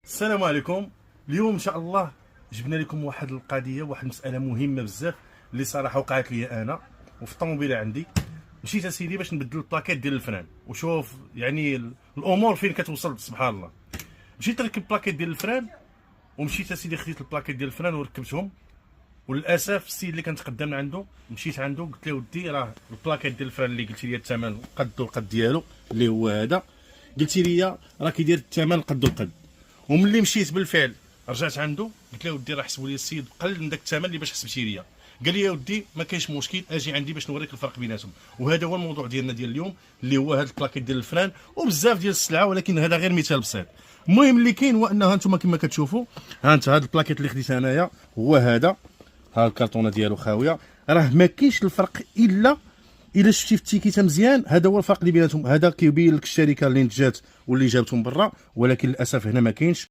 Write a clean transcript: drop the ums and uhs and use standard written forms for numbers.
السلام عليكم. اليوم ان شاء الله جبنا لكم واحد القضيه، واحد المساله مهمه بزاف اللي صراحه وقعت لي انا وفي الطوموبيله عندي. مشيت اسيدي باش نبدل البلاكيت ديال الفران، وشوف يعني الامور فين كتوصل سبحان الله. مشيت نركب البلاكيت ديال الفران، ومشيت اسيدي خديت البلاكيت ديال الفران وركبتهم، وللاسف السيد اللي كنتقدم عنده مشيت عنده قلت له ودي راه البلاكيت ديال الفران اللي قلتي لي الثمن قدو القد ديالو اللي هو هذا، قلتي لي راه كيدير الثمن قدو القد. وملي مشيت بالفعل رجعت عنده قلت له ودي راه حسبوا لي السيد قل من داك الثمن اللي باش حسبتي لي. قال لي يا ودي ما كاينش مشكل، اجي عندي باش نوريك الفرق بيناتهم. وهذا هو الموضوع ديالنا ديال اليوم اللي هو هذا البلاكيت ديال الفران وبزاف ديال السلعه، ولكن هذا غير مثال بسيط. المهم اللي كاين هو انها انتم كما كتشوفوا، ها انت هذا البلاكيت اللي خديت انايا هو هذا، ها الكرتونه ديالو خاويه، راه ما كاينش الفرق الا شفتي في التيكيته مزيان. هذا هو الفرق اللي بيناتهم، هذا كيبين لك الشركه اللي نتجات واللي جابتهم برا، ولكن للاسف هنا ما كاينش.